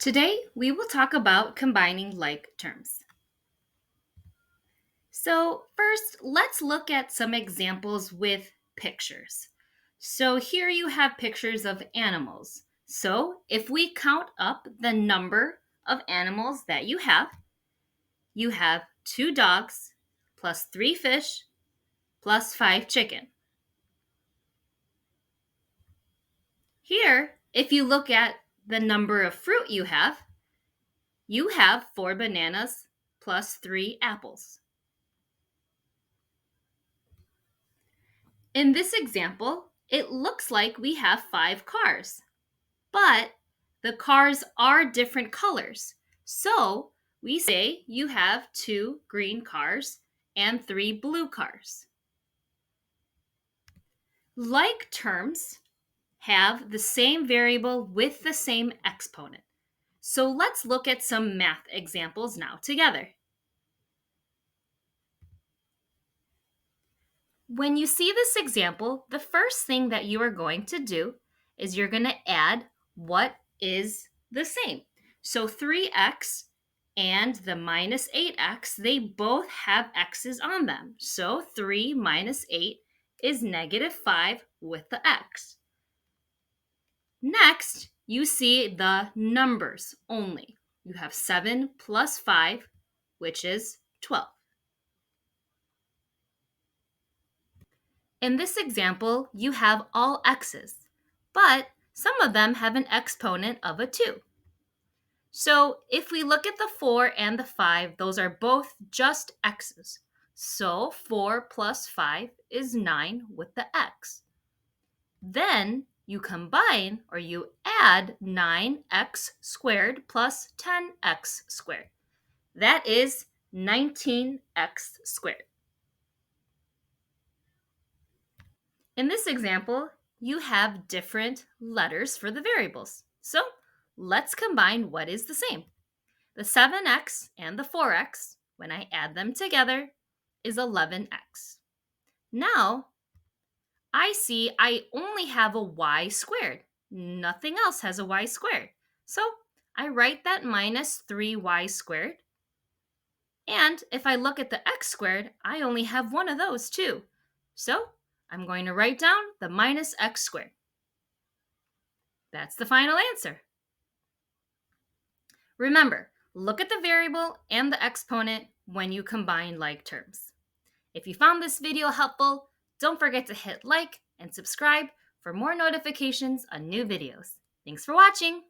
Today, we will talk about combining like terms. So first, let's look at some examples with pictures. So here you have pictures of animals. So if we count up the number of animals that you have 2 dogs plus 3 fish plus 5 chicken. Here, if you look at the number of fruit you have 4 bananas plus 3 apples. In this example, it looks like we have 5 cars, but the cars are different colors. So we say you have 2 green cars and 3 blue cars. Like terms have the same variable with the same exponent. So let's look at some math examples now together. When you see this example, the first thing that you are going to do is you're going to add what is the same. So 3x and the minus 8x, they both have x's on them. So 3 minus 8 is negative 5 with the x. Next, you see the numbers only. You have 7 plus 5, which is 12. In this example, you have all x's, but some of them have an exponent of a 2. So if we look at the 4 and the 5, those are both just x's. So 4 plus 5 is 9 with the x. Then you combine or you add 9x squared plus 10x squared. That is 19x squared. In this example, you have different letters for the variables. So let's combine what is the same. The 7x and the 4x, when I add them together, is 11x. Now, I see I only have a y squared. Nothing else has a y squared. So I write that minus 3y squared. And if I look at the x squared, I only have one of those too. So I'm going to write down the minus x squared. That's the final answer. Remember, look at the variable and the exponent when you combine like terms. If you found this video helpful, don't forget to hit like and subscribe for more notifications on new videos. Thanks for watching!